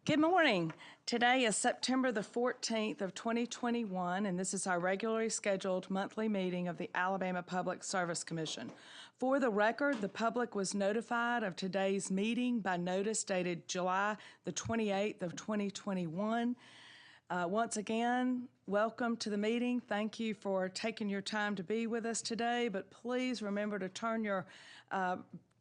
Good morning. Today is September the 14th of 2021, and this is our regularly scheduled monthly meeting of the Alabama Public Service Commission. For the record, the public was notified of today's meeting by notice dated July the 28th of 2021. Once again, welcome to the meeting. Thank you for taking your time to be with us today, but please remember to turn your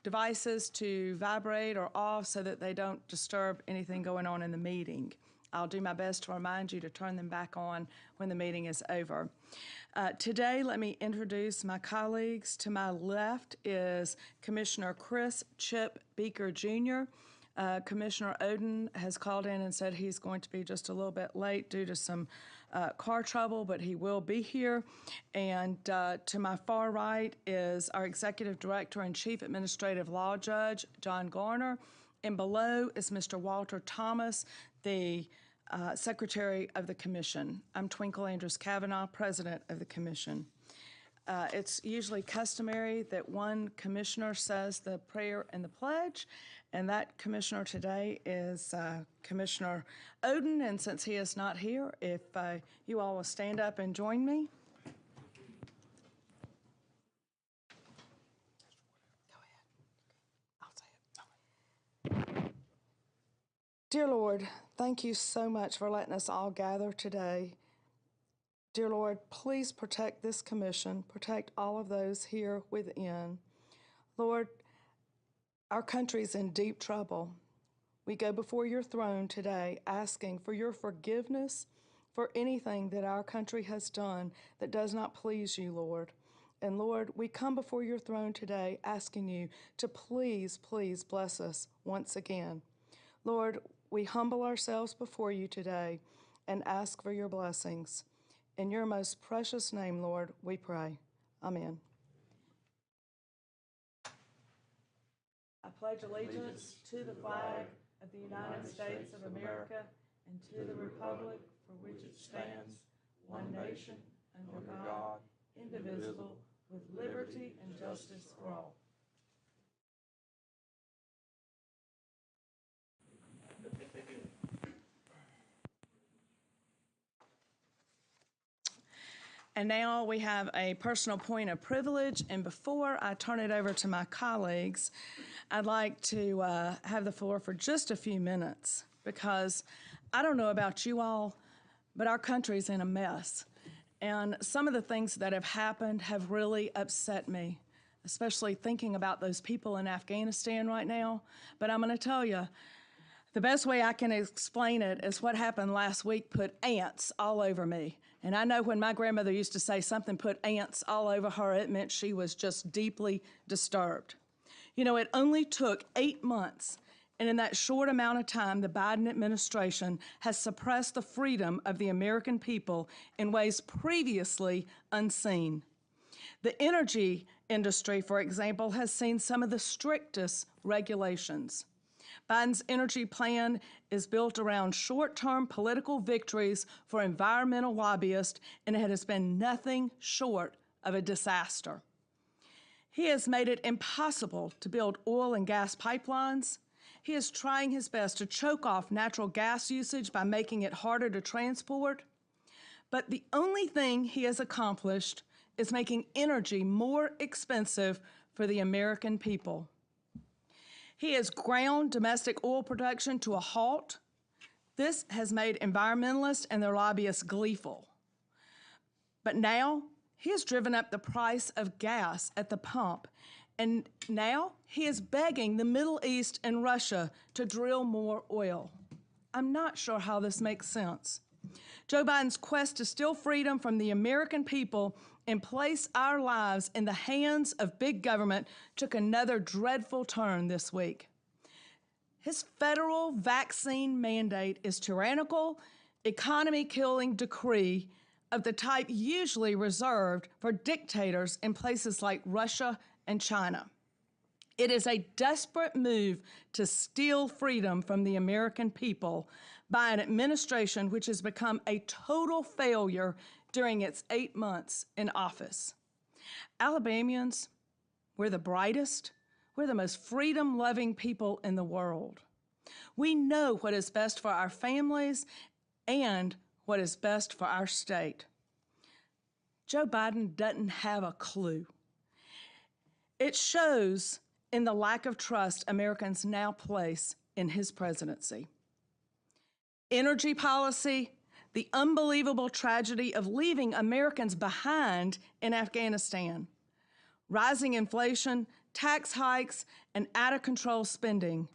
devices to vibrate or off so that they don't disturb anything going on in the meeting. I'll do my best to remind you to turn them back on when the meeting is over. Today, let me introduce my colleagues. To my left is Commissioner Chris Chip Beaker Jr. Commissioner Oden has called in and said he's going to be just a little bit late due to some car trouble, but he will be here. And to my far right is our Executive Director and Chief Administrative Law Judge, John Garner. And below is Mr. Walter Thomas, the Secretary of the Commission. I'm Twinkle Andrews Kavanaugh, President of the Commission. It's usually customary that one commissioner says the prayer and the pledge, and that commissioner today is Commissioner Oden, and since he is not here, if you all will stand up and join me. Go ahead. I'll say it. Dear Lord, thank you so much for letting us all gather today. Dear Lord, please protect this commission, protect all of those here within. Lord, our country is in deep trouble. We go before your throne today asking for your forgiveness for anything that our country has done that does not please you, Lord. And Lord, we come before your throne today asking you to please, please bless us once again. Lord, we humble ourselves before you today and ask for your blessings. In your most precious name, Lord, we pray. Amen. I pledge allegiance to the flag of the United States of America and to the republic for which it stands, one nation, under God, indivisible, with liberty and justice for all. And now we have a personal point of privilege, and before I turn it over to my colleagues, I'd like to have the floor for just a few minutes, because I don't know about you all, but our country's in a mess. And some of the things that have happened have really upset me, especially thinking about those people in Afghanistan right now. But I'm going to tell you, the best way I can explain it is what happened last week put ants all over me. And I know when my grandmother used to say something put ants all over her, it meant she was just deeply disturbed. You know, it only took 8 months, and in that short amount of time, the Biden administration has suppressed the freedom of the American people in ways previously unseen. The energy industry, for example, has seen some of the strictest regulations. Biden's energy plan is built around short-term political victories for environmental lobbyists, and it has been nothing short of a disaster. He has made it impossible to build oil and gas pipelines. He is trying his best to choke off natural gas usage by making it harder to transport. But the only thing he has accomplished is making energy more expensive for the American people. He has ground domestic oil production to a halt. This has made environmentalists and their lobbyists gleeful. But now, he has driven up the price of gas at the pump, and now he is begging the Middle East and Russia to drill more oil. I'm not sure how this makes sense. Joe Biden's quest to steal freedom from the American people and place our lives in the hands of big government took another dreadful turn this week. His federal vaccine mandate is tyrannical, economy-killing decree of the type usually reserved for dictators in places like Russia and China. It is a desperate move to steal freedom from the American people by an administration which has become a total failure during its 8 months in office. Alabamians, we're the brightest, we're the most freedom-loving people in the world. We know what is best for our families and what is best for our state. Joe Biden doesn't have a clue. It shows in the lack of trust Americans now place in his presidency. Energy policy, the unbelievable tragedy of leaving Americans behind in Afghanistan, rising inflation, tax hikes, and out-of-control spending.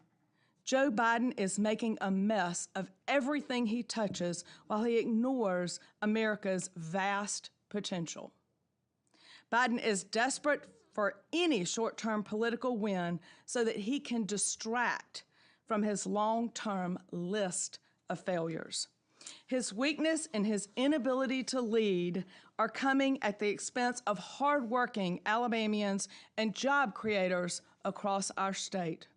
Joe Biden is making a mess of everything he touches while he ignores America's vast potential. Biden is desperate for any short-term political win so that he can distract from his long-term list of failures. His weakness and his inability to lead are coming at the expense of hardworking Alabamians and job creators across our state.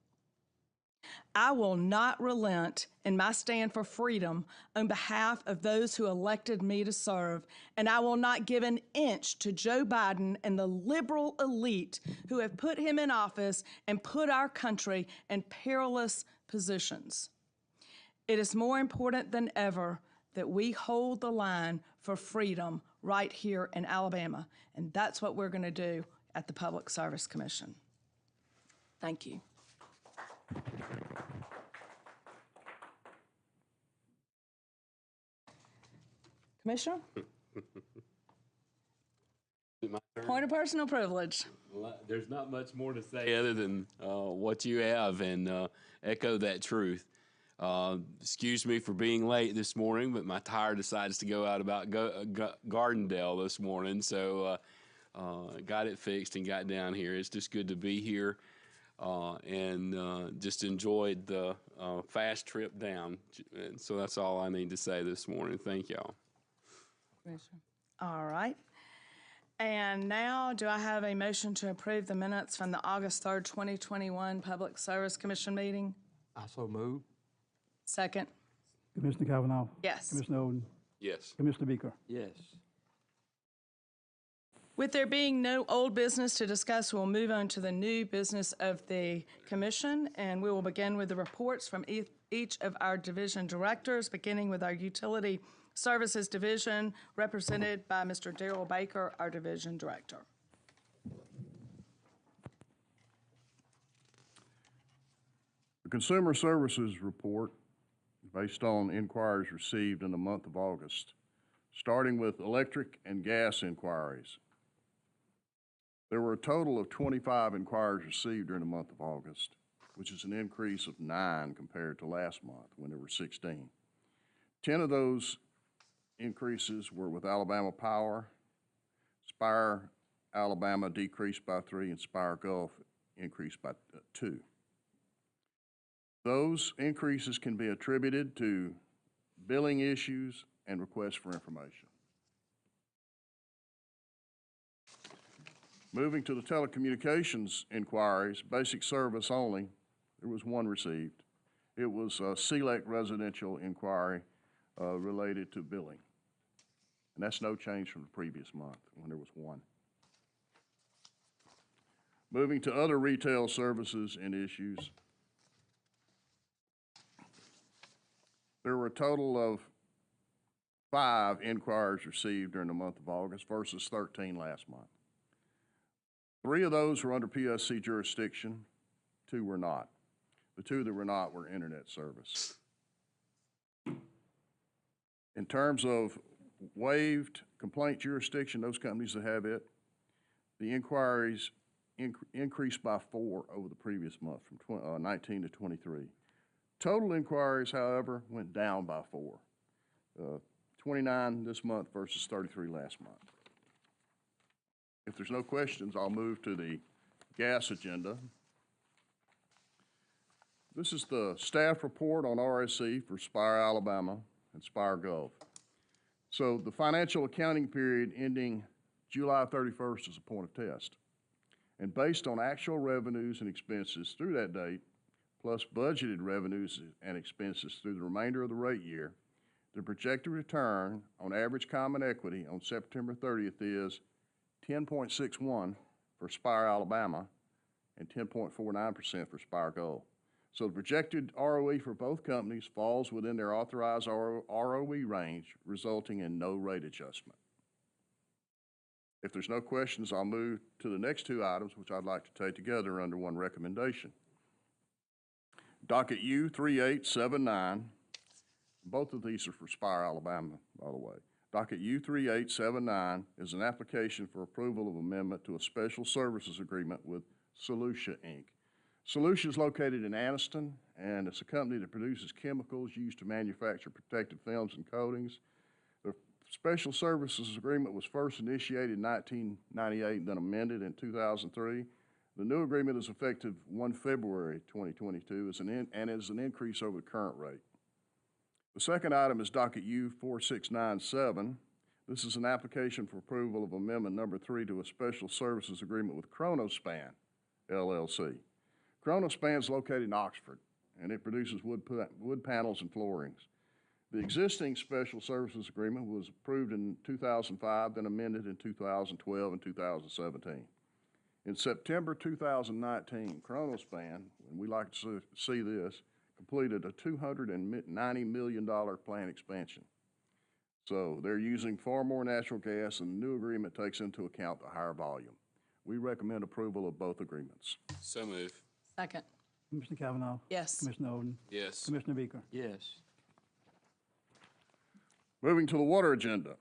I will not relent in my stand for freedom on behalf of those who elected me to serve, and I will not give an inch to Joe Biden and the liberal elite who have put him in office and put our country in perilous positions. It is more important than ever that we hold the line for freedom right here in Alabama, and that's what we're going to do at the Public Service Commission. Thank you. Commissioner? Point of personal privilege. Well, there's not much more to say other than what you have, and echo that truth. Excuse me for being late this morning, but my tire decides to go out about Gardendale this morning, so got it fixed and got down here. It's just good to be here, and just enjoyed the fast trip down. And so that's all I need to say this morning. Thank y'all. All right. And now, do I have a motion to approve the minutes from the August 3rd, 2021 Public Service Commission meeting? I so move. Second. Commissioner Cavanaugh. Yes. Commissioner Oden. Yes. Commissioner Beaker. Yes. With there being no old business to discuss, we'll move on to the new business of the commission, and we will begin with the reports from each of our division directors, beginning with our Utility Services Division, represented by Mr. Darrell Baker, our division director. The Consumer Services Report based on inquiries received in the month of August, starting with electric and gas inquiries. There were a total of 25 inquiries received during the month of August, which is an increase of 9 compared to last month when there were 16. 10 of those increases were with Alabama Power. Spire Alabama decreased by 3, and Spire Gulf increased by 2. Those increases can be attributed to billing issues and requests for information. Moving to the telecommunications inquiries, basic service only, there was 1 received. It was a SELEC residential inquiry related to billing. And that's no change from the previous month when there was 1. Moving to other retail services and issues, there were a total of 5 inquiries received during the month of August versus 13 last month. 3 of those were under PSC jurisdiction, 2 were not. The 2 that were not were internet service. In terms of waived complaint jurisdiction, those companies that have it, the inquiries increased by 4 over the previous month from 19 to 23. Total inquiries, however, went down by 4. 29 this month versus 33 last month. If there's no questions, I'll move to the gas agenda. This is the staff report on RSC for Spire Alabama and Spire Gulf. So the financial accounting period ending July 31st is a point of test. And based on actual revenues and expenses through that date, plus budgeted revenues and expenses through the remainder of the rate year, the projected return on average common equity on September 30th is 10.61 for Spire Alabama and 10.49% for Spire Gulf. So the projected ROE for both companies falls within their authorized ROE range, resulting in no rate adjustment. If there's no questions, I'll move to the next two items, which I'd like to take together under one recommendation. Docket U 3879, both of these are for Spire, Alabama, by the way. Docket U 3879 is an application for approval of amendment to a special services agreement with Solutia, Inc. Solutia is located in Anniston, and it's a company that produces chemicals used to manufacture protective films and coatings. The special services agreement was first initiated in 1998 and then amended in 2003. The new agreement is effective 1 February 2022 and is an increase over the current rate. The second item is docket U 4697. This is an application for approval of amendment number 3 to a special services agreement with Kronospan, LLC. Kronospan is located in Oxford, and it produces wood panels and floorings. The existing special services agreement was approved in 2005, then amended in 2012 and 2017. In September 2019, Kronospan, and we like to see this, completed a $290 million plant expansion. So they're using far more natural gas, and the new agreement takes into account the higher volume. We recommend approval of both agreements. So move. Second. Commissioner Cavanaugh. Yes. Commissioner Oden. Yes. Commissioner Beaker. Yes. Moving to the water agenda.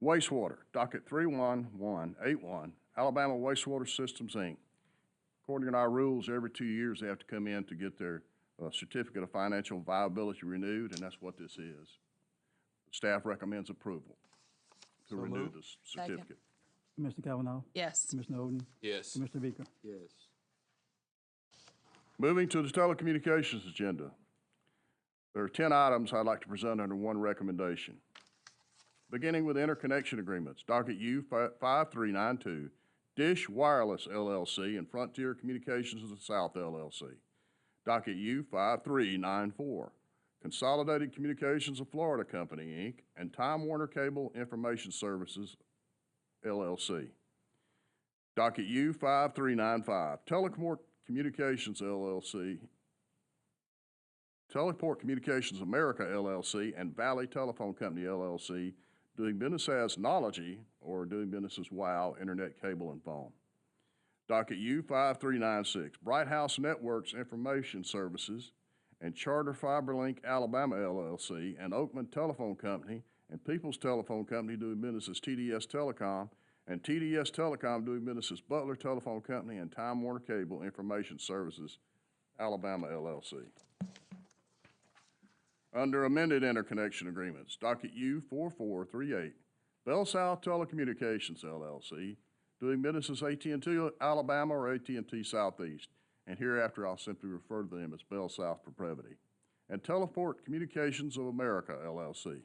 Wastewater, docket 31181, Alabama Wastewater Systems, Inc. According to our rules, every 2 years they have to come in to get their certificate of financial viability renewed, and that's what this is. Staff recommends approval to renew moved. this certificate. Commissioner Cavanaugh. Yes. Commissioner Oden. Yes. Commissioner Beaker. Yes. Moving to the telecommunications agenda. There are 10 items I'd like to present under one recommendation. Beginning with interconnection agreements, docket U 5392, Dish Wireless LLC and Frontier Communications of the South LLC. Docket U 5394, Consolidated Communications of Florida Company, Inc., and Time Warner Cable Information Services LLC. Docket U 5395, Teleport Communications LLC, Teleport Communications America LLC, and Valley Telephone Company LLC, doing business as Nology, or doing business as WOW Internet Cable and Phone. Docket U 5396, Bright House Networks Information Services, and Charter FiberLink Alabama LLC, and Oakman Telephone Company, and People's Telephone Company doing business as TDS Telecom, and TDS Telecom doing business as Butler Telephone Company, and Time Warner Cable Information Services Alabama LLC. Under amended interconnection agreements, docket U 4438, Bell South Telecommunications LLC, doing business as AT&T Alabama or AT&T Southeast, and hereafter I'll simply refer to them as Bell South for brevity, and Teleport Communications of America LLC.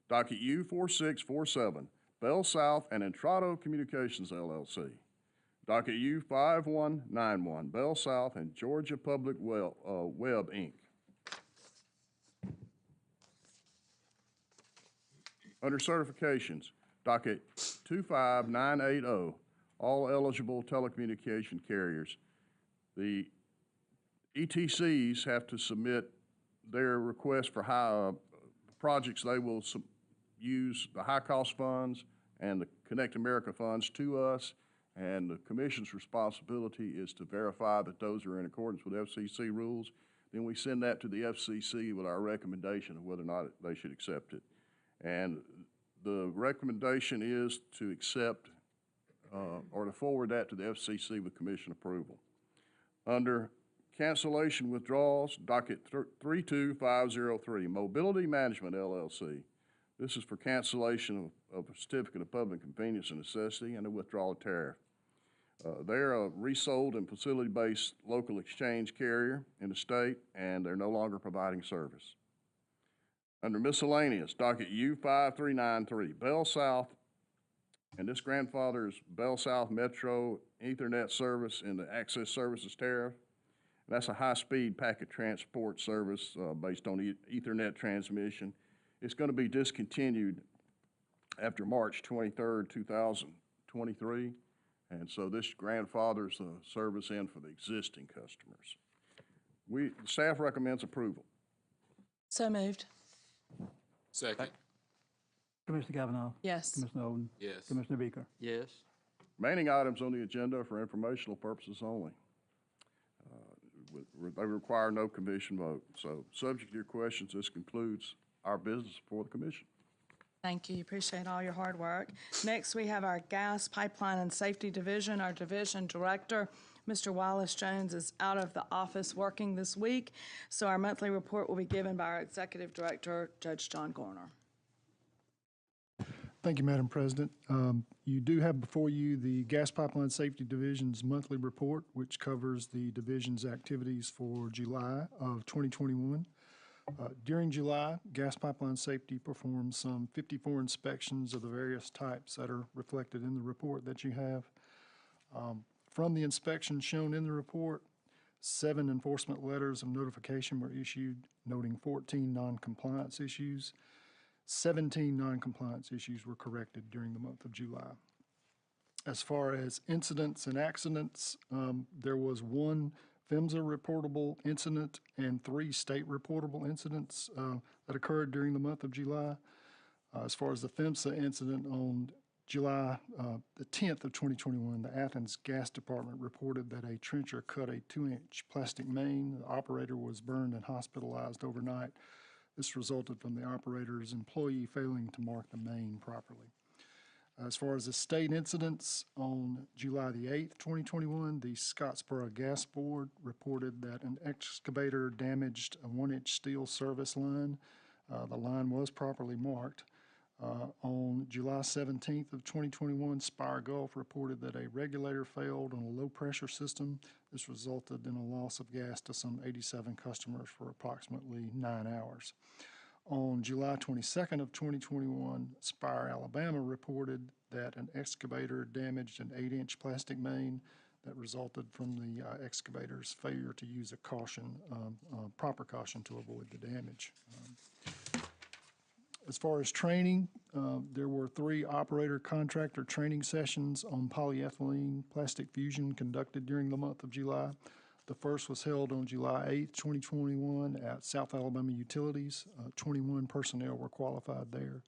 Docket U 4647, Bell South and Entrado Communications LLC. Docket U 5191, Bell South and Georgia Public Web, Inc. Under certifications, docket 25980, all eligible telecommunication carriers. The ETCs have to submit their request for projects they will use the high-cost funds and the Connect America funds to us, and the Commission's responsibility is to verify that those are in accordance with FCC rules. Then we send that to the FCC with our recommendation of whether or not they should accept it. And the recommendation is to accept or to forward that to the FCC with Commission approval. Under cancellation withdrawals, docket 32503, Mobility Management LLC. This is for cancellation of a certificate of public convenience and necessity and a withdrawal tariff. They're a resold and facility-based local exchange carrier in the state, and they're no longer providing service. Under miscellaneous, docket U 5393, Bell South, and this grandfathers Bell South Metro Ethernet service in the Access Services tariff. And that's a high-speed packet transport service based on Ethernet transmission. It's going to be discontinued after March 23rd, 2023. And so this grandfathers the service in for the existing customers. Staff recommends approval. So moved. Second. Commissioner Kavanaugh. Yes. Commissioner Oden. Yes. Commissioner Beaker. Yes. Remaining items on the agenda are for informational purposes only. They require no commission vote. So subject to your questions, this concludes our business before the commission. Thank you. Appreciate all your hard work. Next, we have our Gas Pipeline and Safety Division. Our division director, Mr. Wallace Jones, is out of the office working this week, so our monthly report will be given by our executive director, Judge John Gorner. Thank you, Madam President. You do have before you the Gas Pipeline Safety Division's monthly report, which covers the division's activities for July of 2021. During July, Gas Pipeline Safety performed some 54 inspections of the various types that are reflected in the report that you have. From the inspections shown in the report, 7 enforcement letters of notification were issued, noting 14 non-compliance issues. 17 non-compliance issues were corrected during the month of July. As far as incidents and accidents, there was 1 PHMSA reportable incident and 3 state reportable incidents that occurred during the month of July. As far as the PHMSA incident on July the 10th of 2021, the Athens Gas Department reported that a trencher cut a 2-inch plastic main. The operator was burned and hospitalized overnight. This resulted from the operator's employee failing to mark the main properly. As far as the state incidents, on July the 8th, 2021, the Scottsboro Gas Board reported that an excavator damaged a 1-inch steel service line. The line was properly marked. On July 17th of 2021, Spire Gulf reported that a regulator failed on a low-pressure system. This resulted in a loss of gas to some 87 customers for approximately 9 hours. On July 22nd of 2021, Spire, Alabama reported that an excavator damaged an 8-inch plastic main that resulted from the excavator's failure to use a proper caution to avoid the damage. As far as training, there were 3 operator contractor training sessions on polyethylene plastic fusion conducted during the month of July. The first was held on July 8th, 2021 at South Alabama Utilities. 21 personnel were qualified there.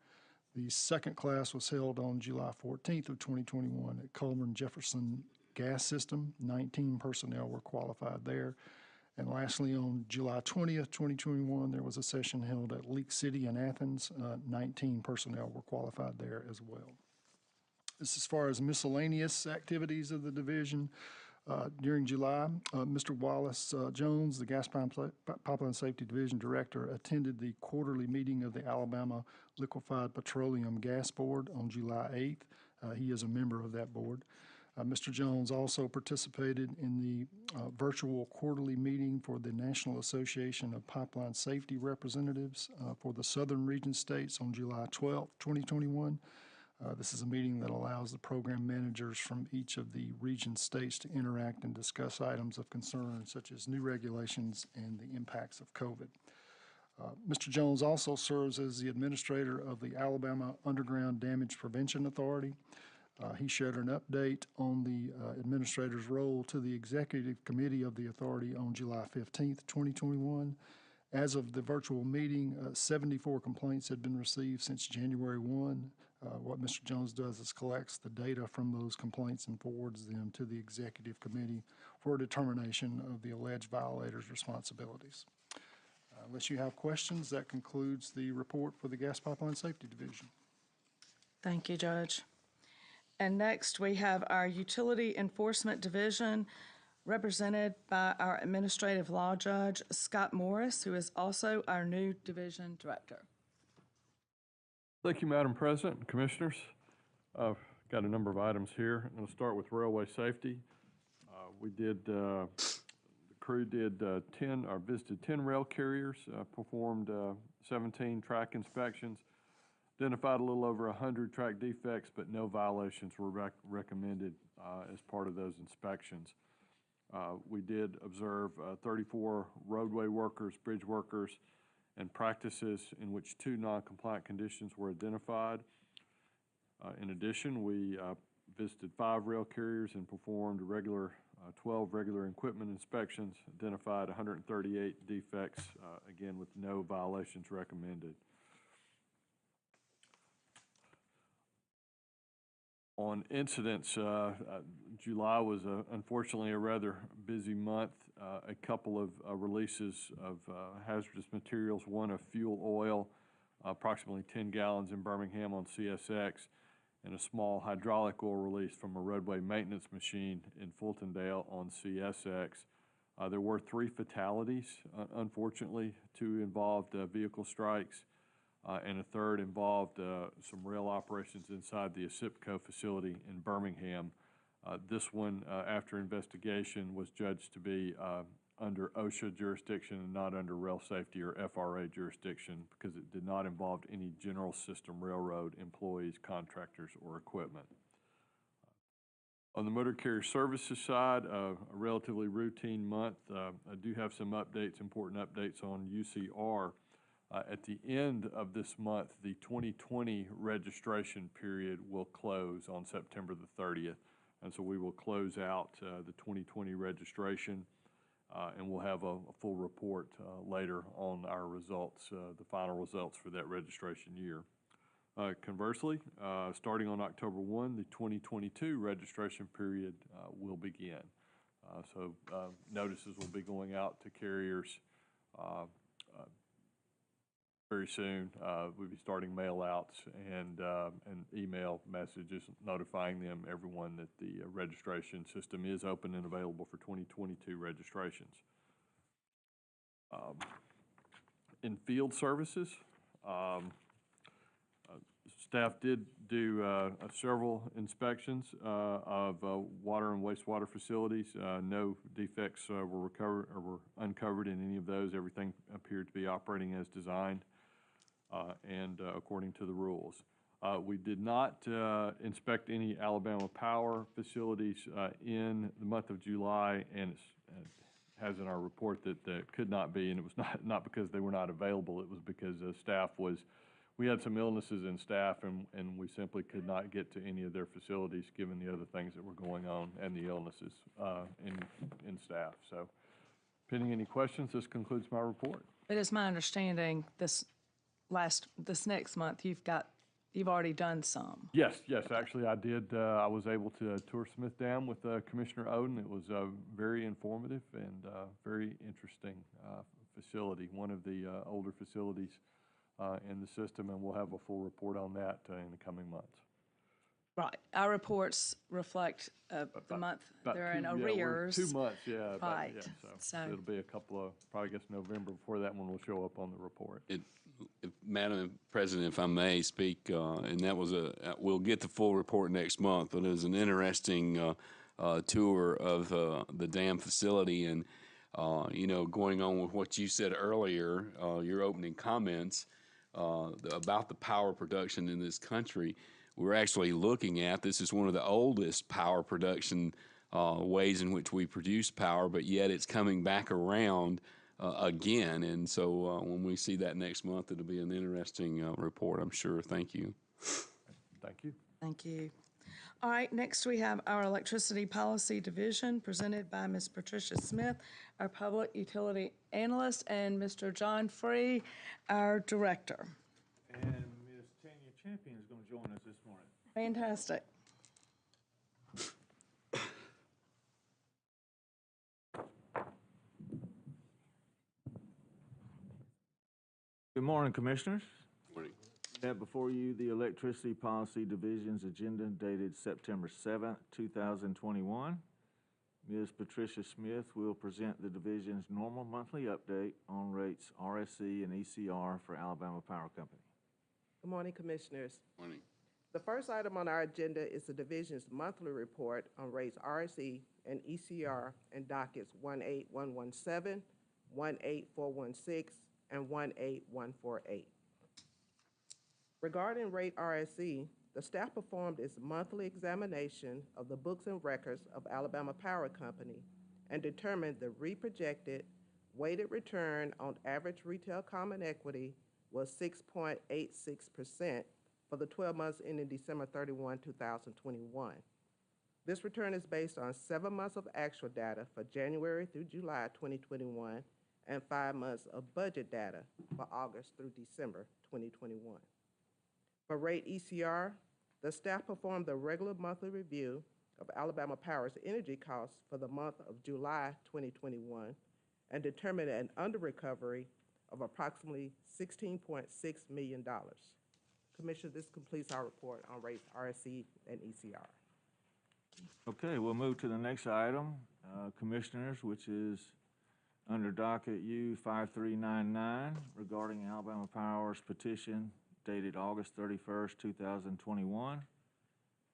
The second class was held on July 14th of 2021 at Coleman Jefferson Gas System. 19 personnel were qualified there. And lastly, on July 20th, 2021, there was a session held at Leak City in Athens. 19 personnel were qualified there as well. This is as far as miscellaneous activities of the division. During July, Mr. Wallace Jones, the Gas Pipeline Safety Division Director, attended the quarterly meeting of the Alabama Liquefied Petroleum Gas Board on July 8th. He is a member of that board. Mr. Jones also participated in the virtual quarterly meeting for the National Association of Pipeline Safety Representatives for the Southern Region States on July 12th, 2021. This is a meeting that allows the program managers from each of the region states to interact and discuss items of concern such as new regulations and the impacts of COVID. Mr. Jones also serves as the administrator of the Alabama Underground Damage Prevention Authority. He shared an update on the administrator's role to the executive committee of the authority on July 15th, 2021. As of the virtual meeting, 74 complaints had been received since January 1. What Mr. Jones does is collects the data from those complaints and forwards them to the executive committee for a determination of the alleged violators' responsibilities. Unless you have questions, that concludes the report for the Gas Pipeline Safety Division. Thank you, Judge. And next, we have our Utility Enforcement Division, represented by our Administrative Law Judge, Scott Morris, who is also our new Division Director. Thank you, Madam President and Commissioners. I've got a number of items here. I'm going to start with railway safety. The crew did visited 10 rail carriers, performed 17 track inspections, identified a little over 100 track defects, but no violations were recommended as part of those inspections. We did observe 34 roadway workers, bridge workers, and practices in which 2 non-compliant conditions were identified. In addition, we visited 5 rail carriers and performed regular 12 regular equipment inspections, identified 138 defects, again with no violations recommended. On incidents, July was unfortunately a rather busy month. A couple of releases of hazardous materials, one of fuel oil, approximately 10 gallons in Birmingham on CSX, and a small hydraulic oil release from a roadway maintenance machine in Fultondale on CSX. There were 3 fatalities, unfortunately. 2 involved vehicle strikes, and a third involved some rail operations inside the ASIPCO facility in Birmingham. This one, after investigation, was judged to be under OSHA jurisdiction and not under rail safety or FRA jurisdiction because it did not involve any general system railroad employees, contractors, or equipment. On the motor carrier services side, a relatively routine month. I do have some updates, important updates on UCR. At the end of this month, the 2020 registration period will close on September the 30th. And so we will close out the 2020 registration, and we'll have a full report later on our results, the final results for that registration year. Conversely, starting on October 1, the 2022 registration period will begin. So notices will be going out to carriers very soon. We'll be starting mail outs and email messages notifying them, everyone, that the registration system is open and available for 2022 registrations. In field services, staff did do several inspections of water and wastewater facilities. No defects were uncovered in any of those. Everything appeared to be operating as designed and according to the rules. We did not inspect any Alabama Power facilities in the month of July, and it has in our report that could not be, and it was not because they were not available. It was because we had some illnesses in staff, and we simply could not get to any of their facilities given the other things that were going on and the illnesses in staff. So, pending any questions, this concludes my report. It is my understanding this next month you've already done some. Yes, actually I did. I was able to tour Smith Dam with Commissioner Oden. It was very informative and very interesting facility, one of the older facilities in the system, and we'll have a full report on that in the coming months. Right. Our reports reflect the month they're in arrears. 2 months, yeah. Right. So it'll be a couple of, probably I guess November before that one will show up on the report. Madam President, if I may speak, and that was we'll get the full report next month, but it was an interesting tour of the dam facility, and going on with what you said earlier, your opening comments about the power production in this country. We're actually looking at, this is one of the oldest power production ways in which we produce power, but yet it's coming back around again. And so when we see that next month, it'll be an interesting report, I'm sure. Thank you. Thank you. Thank you. All right, next we have our Electricity Policy Division presented by Ms. Patricia Smith, our Public Utility Analyst, and Mr. John Free, our Director. And Ms. Tanya Champion is going to join us this morning. Fantastic. Good morning, Commissioners. Morning. We have before you the Electricity Policy Division's agenda dated September 7th, 2021. Ms. Patricia Smith will present the division's normal monthly update on rates RSC and ECR for Alabama Power Company. Good morning, Commissioners. Morning. The first item on our agenda is the division's monthly report on rates RSE and ECR and dockets 18117, 18416, and 18148. Regarding rate RSE, the staff performed its monthly examination of the books and records of Alabama Power Company and determined the reprojected weighted return on average retail common equity was 6.86% for the 12 months ending December 31, 2021. This return is based on 7 months of actual data for January through July 2021 and 5 months of budget data for August through December 2021. For rate ECR, the staff performed a regular monthly review of Alabama Power's energy costs for the month of July 2021 and determined an under-recovery of approximately $16.6 million. Commissioner, this completes our report on rates RSC and ECR. Okay, we'll move to the next item, Commissioners, which is under docket U 5399 regarding Alabama Power's petition dated August 31st, 2021,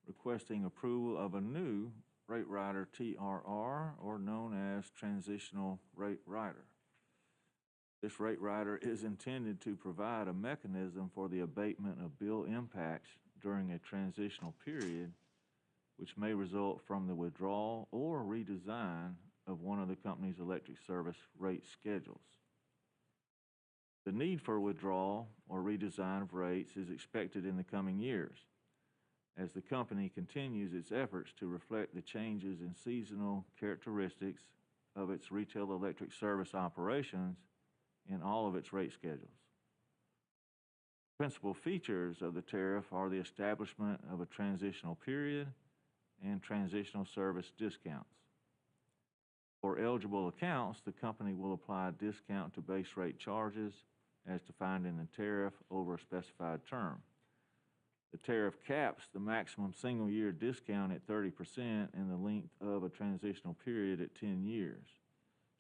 requesting approval of a new rate rider TRR, or known as Transitional Rate Rider. This rate rider is intended to provide a mechanism for the abatement of bill impacts during a transitional period, which may result from the withdrawal or redesign of one of the company's electric service rate schedules. The need for withdrawal or redesign of rates is expected in the coming years, as the company continues its efforts to reflect the changes in seasonal characteristics of its retail electric service operations in all of its rate schedules. Principal features of the tariff are the establishment of a transitional period and transitional service discounts. For eligible accounts, the company will apply a discount to base rate charges as defined in the tariff over a specified term. The tariff caps the maximum single-year discount at 30% and the length of a transitional period at 10 years.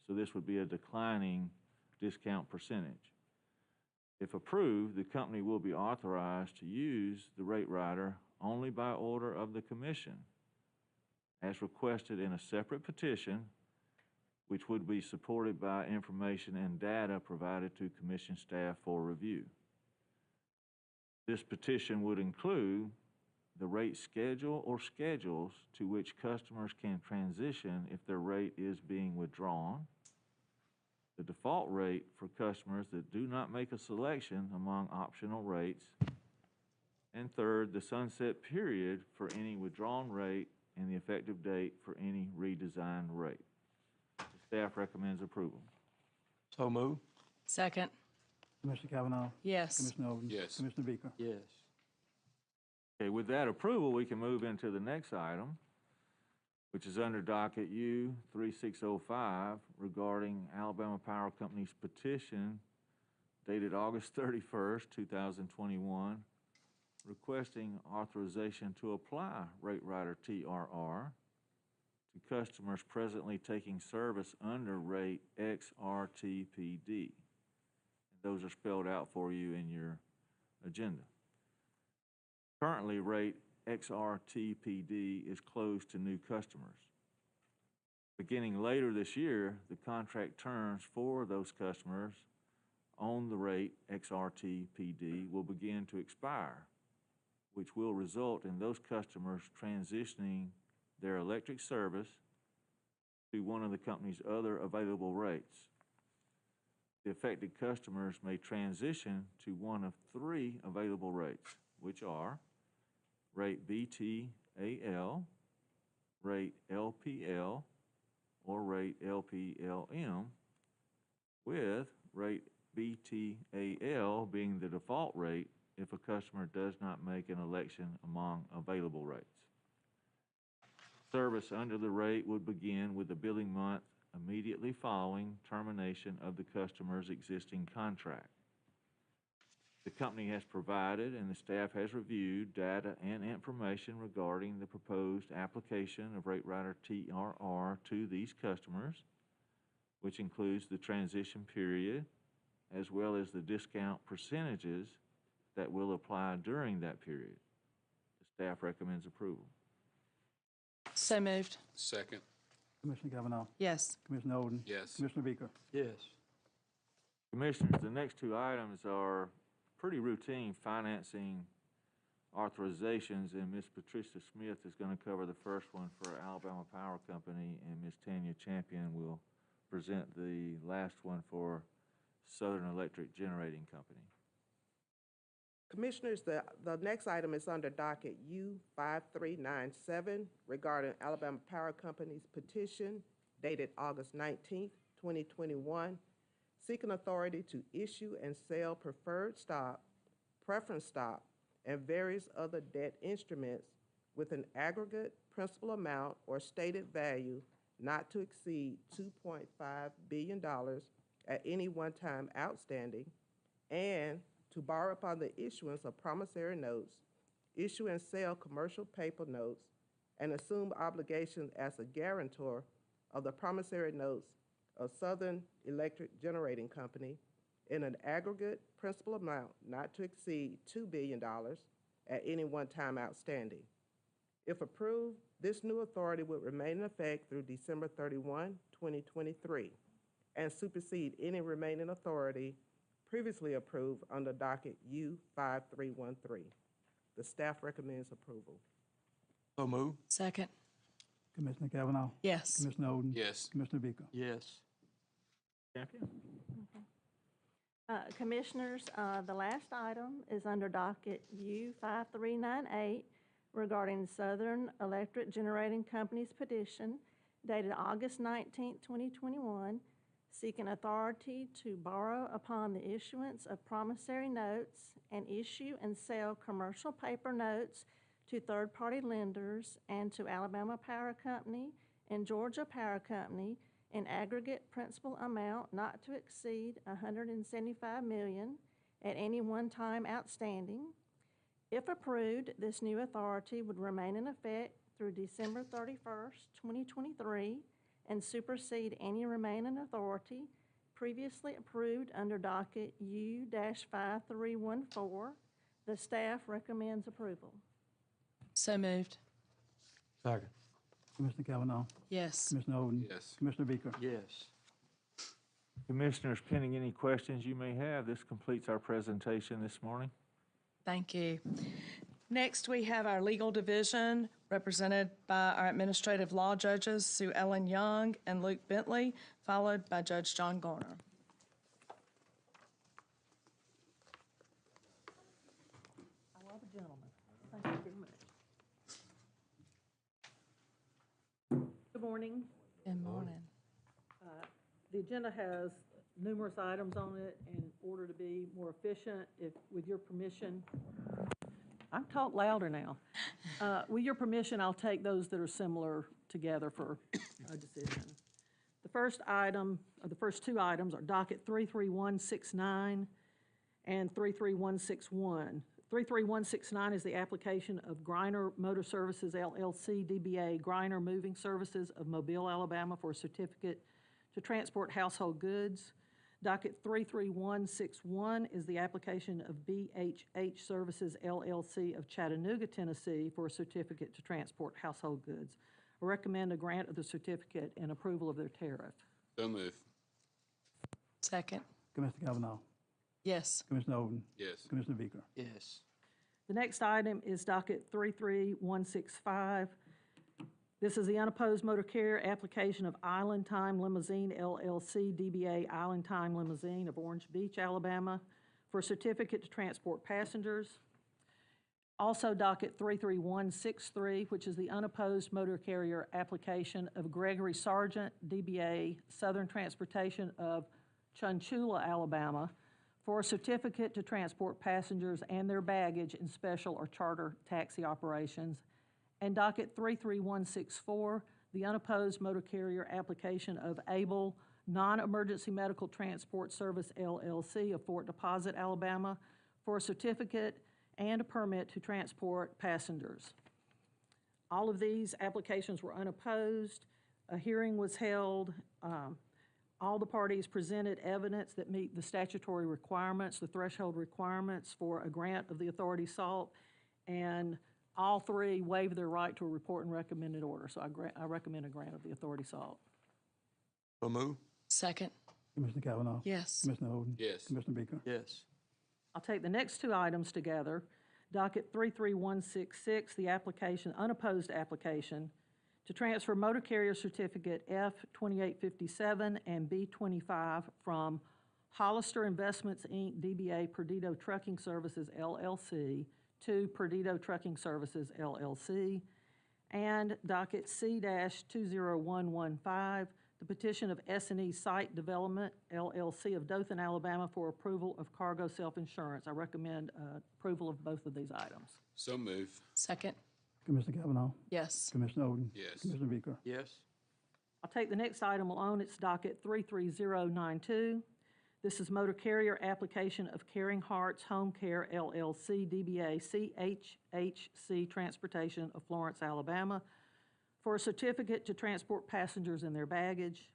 So this would be a declining discount percentage. If approved, the company will be authorized to use the rate rider only by order of the Commission, as requested in a separate petition, which would be supported by information and data provided to Commission staff for review. This petition would include the rate schedule or schedules to which customers can transition if their rate is being withdrawn, the default rate for customers that do not make a selection among optional rates, and third, the sunset period for any withdrawn rate and the effective date for any redesigned rate. The staff recommends approval. So moved. Second. Commissioner Kavanaugh. Yes. Commissioner Oden. Yes. Commissioner Beaker. Yes. Okay, with that approval, we can move into the next item, which is under docket U 3605 regarding Alabama Power Company's petition dated August 31st, 2021, requesting authorization to apply Rate Rider TRR to customers presently taking service under rate XRTPD. Those are spelled out for you in your agenda. Currently, rate XRTPD is closed to new customers. Beginning later this year, the contract terms for those customers on the rate XRTPD will begin to expire, which will result in those customers transitioning their electric service to one of the company's other available rates. The affected customers may transition to one of three available rates, which are rate BTAL, rate LPL, or rate LPLM, with rate BTAL being the default rate if a customer does not make an election among available rates. Service under the rate would begin with the billing month immediately following termination of the customer's existing contract. The company has provided and the staff has reviewed data and information regarding the proposed application of Rate Rider TRR to these customers, which includes the transition period as well as the discount percentages that will apply during that period. The staff recommends approval. So moved. Second. Commissioner Kavanaugh. Yes. Commissioner Oden. Yes. Commissioner Beaker. Yes. Commissioners, the next two items are pretty routine financing authorizations, and Ms. Patricia Smith is going to cover the first one for Alabama Power Company, and Ms. Tanya Champion will present the last one for Southern Electric Generating Company. Commissioners, the next item is under docket U5397 regarding Alabama Power Company's petition dated August 19th, 2021, seeking authority to issue and sell preferred stock, preference stock, and various other debt instruments with an aggregate principal amount or stated value not to exceed $2.5 billion at any one time outstanding, and to borrow upon the issuance of promissory notes, issue and sell commercial paper notes, and assume obligations as a guarantor of the promissory notes of Southern Electric Generating Company in an aggregate principal amount not to exceed $2 billion at any one time outstanding. If approved, this new authority would remain in effect through December 31, 2023, and supersede any remaining authority previously approved under docket U5313. The staff recommends approval. So move. Second. Commissioner Kavanaugh. Yes. Commissioner Oden. Yes. Commissioner Bicker. Yes. Jackie? Commissioners, the last item is under docket U5398 regarding Southern Electric Generating Company's petition dated August 19, 2021, seeking authority to borrow upon the issuance of promissory notes and issue and sell commercial paper notes to third-party lenders and to Alabama Power Company and Georgia Power Company in aggregate principal amount not to exceed $175 million at any one time outstanding. If approved, this new authority would remain in effect through December 31st, 2023, and supersede any remaining authority previously approved under docket U-5314. The staff recommends approval. So moved. Second. Commissioner Kavanaugh. Yes. Commissioner Oden. Yes. Commissioner Bicker. Yes. Commissioners, pending any questions you may have, this completes our presentation this morning. Thank you. Next, we have our legal division represented by our administrative law judges, Sue Ellen Young and Luke Bentley, followed by Judge John Garner. I love a gentleman. Thank you very much. Good morning. Good morning. The agenda has numerous items on it, and in order to be more efficient, with your permission, I'll talk louder now. With your permission, I'll take those that are similar together for a decision. The first item, or the first two items, are docket 33169 and 33161. 33169 is the application of Griner Motor Services LLC, DBA Griner Moving Services of Mobile, Alabama, for a certificate to transport household goods. Docket 33161 is the application of BHH Services LLC of Chattanooga, Tennessee, for a certificate to transport household goods. I recommend a grant of the certificate and approval of their tariff. So move. Second. Commissioner Kavanaugh. Yes. Commissioner Oden. Yes. Commissioner Bicker. Yes. The next item is docket 33165. This is the unopposed motor carrier application of Island Time Limousine LLC, DBA Island Time Limousine of Orange Beach, Alabama, for a certificate to transport passengers. Also docket 33163, which is the unopposed motor carrier application of Gregory Sargent, DBA Southern Transportation of Chunchula, Alabama, for a certificate to transport passengers and their baggage in special or charter taxi operations. And docket 33164, the unopposed motor carrier application of Able Non-Emergency Medical Transport Service LLC of Fort Deposit, Alabama, for a certificate and a permit to transport passengers. All of these applications were unopposed. A hearing was held. All the parties presented evidence that meet the statutory requirements, the threshold requirements for a grant of the authority sought, and all three waived their right to a report and recommended order. So I recommend a grant of the authority sought. So move. Second. Commissioner Kavanaugh. Yes. Commissioner Oden. Yes. Commissioner Bicker. Yes. I'll take the next two items together. Docket 33166, the application, unopposed application, to transfer motor carrier certificate F2857 and B25 from Hollister Investments, Inc., DBA Perdido Trucking Services, LLC, to Perdido Trucking Services, LLC. And docket C-20115, the petition of S&E Site Development, LLC of Dothan, Alabama, for approval of cargo self-insurance. I recommend approval of both of these items. So move. Second. Commissioner Kavanaugh. Yes. Commissioner Oden. Yes. Commissioner Beaker. Yes. I'll take the next item alone. It's docket 33092. This is motor carrier application of Caring Hearts Home Care, LLC, DBA CHHC Transportation of Florence, Alabama, for a certificate to transport passengers and their baggage.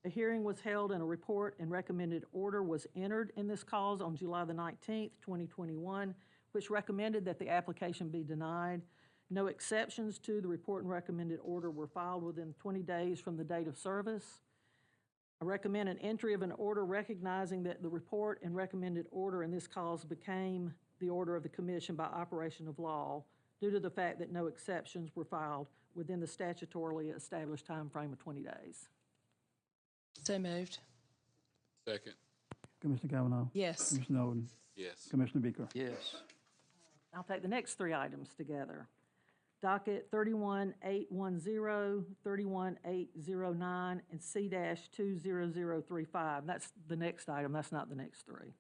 A hearing was held and a report and recommended order was entered in this cause on July the 19th, 2021, which recommended that the application be denied. No exceptions to the report and recommended order were filed within 20 days from the date of service. I recommend an entry of an order recognizing that the report and recommended order in this cause became the order of the commission by operation of law due to the fact that no exceptions were filed within the statutorily established time frame of 20 days. So moved. Second. Commissioner Kavanaugh. Yes. Commissioner Oden. Yes. Commissioner Beaker. Yes. I'll take the next three items together. Docket 31810, 31809, and C-20035. That's the next item. That's not the next three.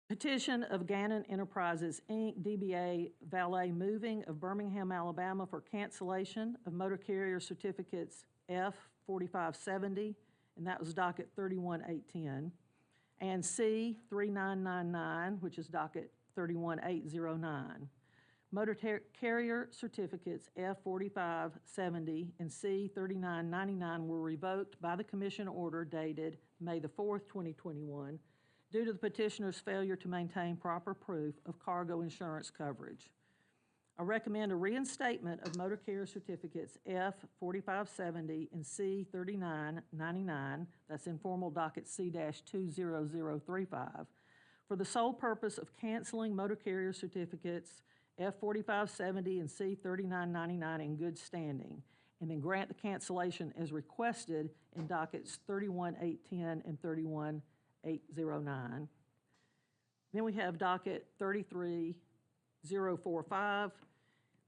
Petition of Gannon Enterprises, Inc., DBA Valet Moving of Birmingham, Alabama, for cancellation of motor carrier certificates F-4570, and that was docket 31810, and C-3999, which is docket 31809. Motor carrier certificates F-4570 and C-3999 were revoked by the commission order dated May the 4th, 2021, due to the petitioner's failure to maintain proper proof of cargo insurance coverage. I recommend a reinstatement of motor carrier certificates F-4570 and C-3999, that's informal docket C-20035, for the sole purpose of canceling motor carrier certificates F-4570 and C-3999 in good standing, and then grant the cancellation as requested in dockets 31810 and 31809. Then we have docket 33045,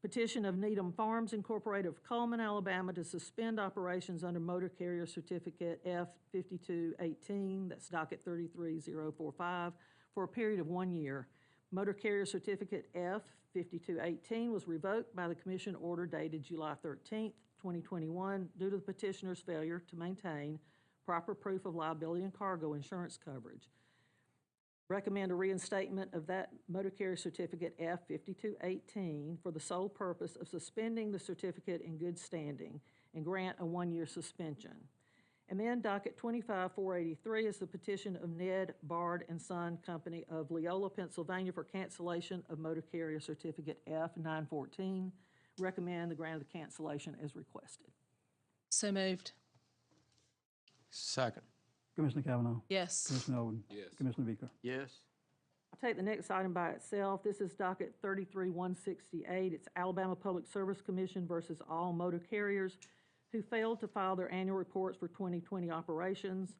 petition of Needham Farms Incorporated of Cullman, Alabama, to suspend operations under motor carrier certificate F-5218, that's docket 33045, for a period of 1 year. Motor carrier certificate F-5218 was revoked by the commission order dated July 13th, 2021, due to the petitioner's failure to maintain proper proof of liability and cargo insurance coverage. Recommend a reinstatement of that motor carrier certificate F-5218 for the sole purpose of suspending the certificate in good standing and grant a 1-year suspension. And then docket 25483 is the petition of Ned Bard and Son Company of Leola, Pennsylvania, for cancellation of motor carrier certificate F-914. Recommend the grant of the cancellation as requested. So moved. Second. Commissioner Kavanaugh. Yes. Commissioner Oden. Yes. Commissioner Beaker. Yes. I'll take the next item by itself. This is docket 33168. It's Alabama Public Service Commission versus all motor carriers who failed to file their annual reports for 2020 operations.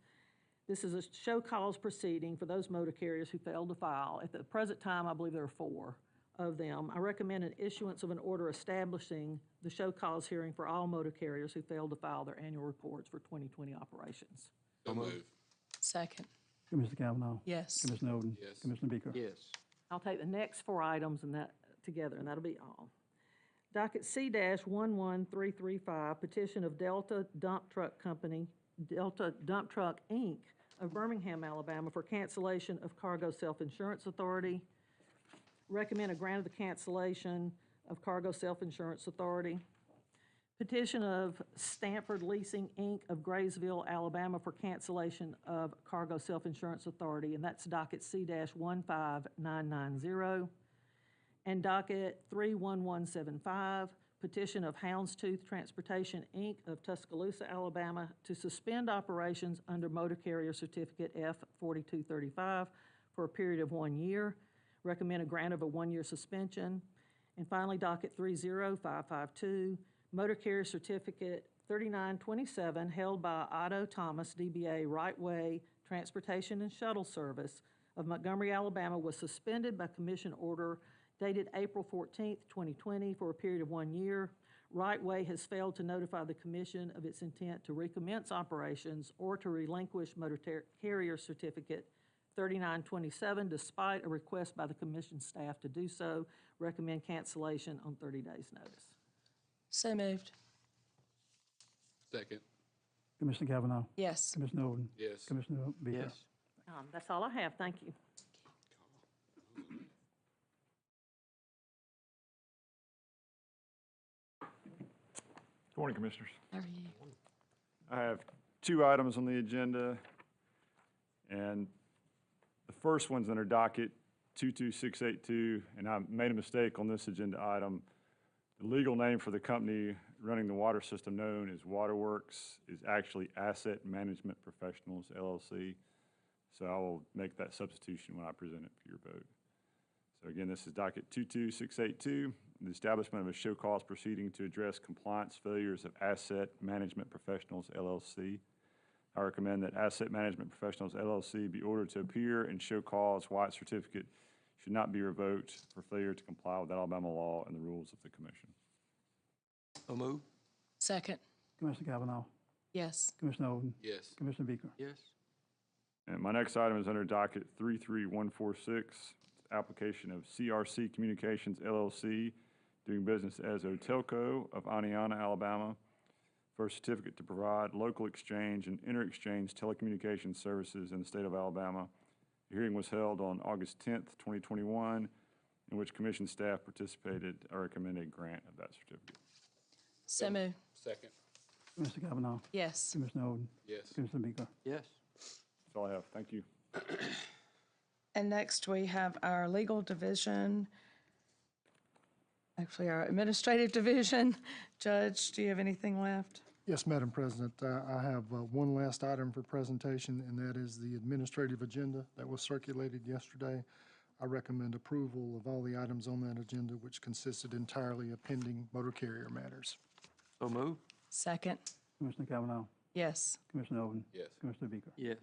This is a show cause proceeding for those motor carriers who failed to file. At the present time, I believe there are 4 of them. I recommend an issuance of an order establishing the show cause hearing for all motor carriers who failed to file their annual reports for 2020 operations. So move. Second. Commissioner Kavanaugh. Yes. Commissioner Oden. Yes. Commissioner Beaker. Yes. I'll take the next 4 items and that together, and that'll be all. Docket C-11335, petition of Delta Dump Truck Company, Delta Dump Truck, Inc. of Birmingham, Alabama, for cancellation of Cargo Self-Insurance Authority. Recommend a grant of the cancellation of Cargo Self-Insurance Authority. Petition of Stanford Leasing, Inc. of Graysville, Alabama, for cancellation of Cargo Self-Insurance Authority, and that's docket C-15990. And docket 31175, petition of Houndstooth Transportation, Inc. of Tuscaloosa, Alabama, to suspend operations under motor carrier certificate F-4235 for a period of 1 year. Recommend a grant of a 1-year suspension. And finally, docket 30552, motor carrier certificate 3927 held by Otto Thomas, DBA Right Way transportation and shuttle service of Montgomery, Alabama was suspended by commission order dated April 14th, 2020 for a period of 1 year. Right Way has failed to notify the commission of its intent to recommence operations or to relinquish motor carrier certificate 3927 despite a request by the commission staff to do so. Recommend cancellation on 30 days' notice. So moved. Second. Commissioner Cavanaugh. Yes. Commissioner Oden. Yes. Commissioner Beaker. That's all I have. Thank you. Good morning, Commissioners. How are you? I have 2 items on the agenda, and the first one's under docket 22682, and I made a mistake on this agenda item. The legal name for the company running the water system known as Waterworks is actually Asset Management Professionals, LLC. So I will make that substitution when I present it for your vote. So again, this is docket 22682, the establishment of a show cause proceeding to address compliance failures of Asset Management Professionals, LLC. I recommend that Asset Management Professionals, LLC be ordered to appear and show cause why its certificate should not be revoked for failure to comply with Alabama law and the rules of the commission. So move. Second. Commissioner Cavanaugh. Yes. Commissioner Oden. Yes. Commissioner Beaker. Yes. And my next item is under docket 33146, application of CRC Communications LLC, doing business as Otelco of Aniana, Alabama, for a certificate to provide local exchange and inter-exchange telecommunications services in the state of Alabama. The hearing was held on August 10th, 2021, in which commission staff participated. I recommend a grant of that certificate. So moved. Second. Commissioner Cavanaugh. Yes. Commissioner Oden. Yes. Commissioner Beaker. Yes. That's all I have. Thank you. And next we have our legal division, actually our administrative division. Judge, do you have anything left? Yes, Madam President, I have one last item for presentation, and that is the administrative agenda that was circulated yesterday. I recommend approval of all the items on that agenda, which consisted entirely of pending motor carrier matters. So move. Second. Commissioner Cavanaugh. Yes. Commissioner Oden. Yes. Commissioner Beaker. Yes.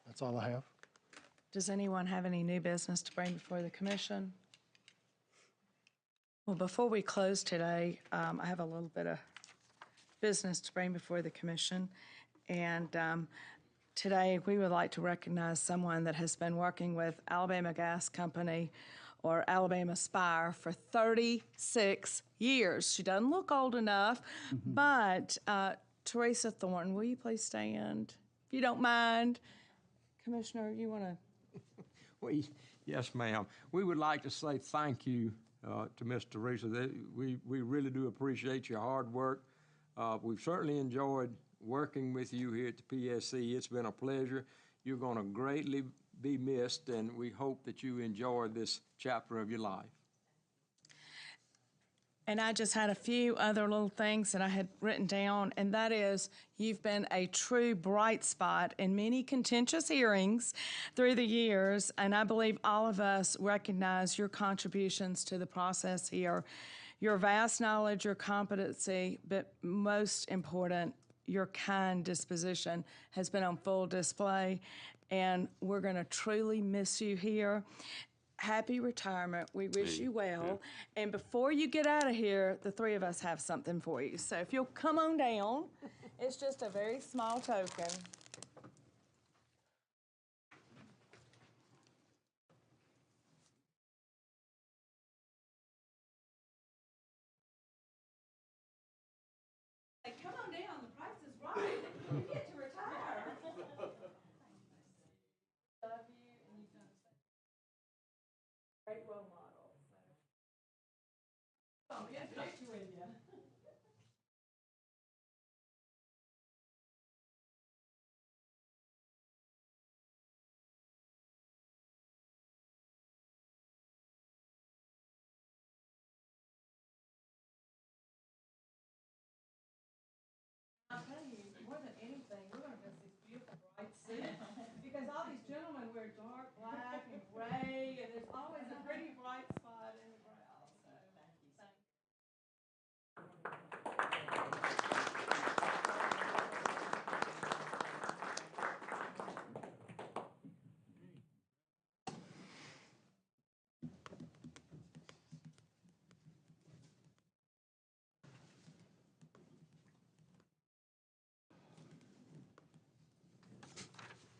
That's all I have. Does anyone have any new business to bring before the commission? Well, before we close today, I have a little bit of business to bring before the commission. And today, we would like to recognize someone that has been working with Alabama Gas Company or Alabama Spire for 36 years. She doesn't look old enough, but Teresa Thornton, will you please stand? If you don't mind. Commissioner, you want to? Yes, ma'am. We would like to say thank you to Ms. Teresa. We really do appreciate your hard work. We've certainly enjoyed working with you here at the PSC. It's been a pleasure. You're going to greatly be missed, and we hope that you enjoy this chapter of your life. And I just had a few other little things that I had written down, and that is you've been a true bright spot in many contentious hearings through the years, and I believe all of us recognize your contributions to the process here. Your vast knowledge, your competency, but most important, your kind disposition has been on full display, and we're going to truly miss you here. Happy retirement. We wish you well. And before you get out of here, the three of us have something for you. So if you'll come on down, it's just a very small token. Hey, come on down. The price is right. You get to retire. Love you, and you've done a great role model. So. Oh, yes, take you with you.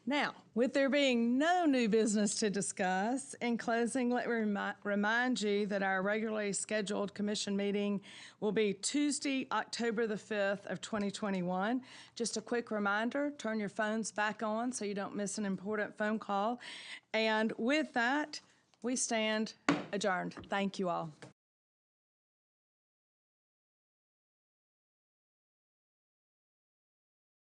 Now, with there being no new business to discuss, in closing, let me remind you that our regularly scheduled commission meeting will be Tuesday, October the 5th of 2021. Just a quick reminder, turn your phones back on so you don't miss an important phone call. And with that, we stand adjourned. Thank you all.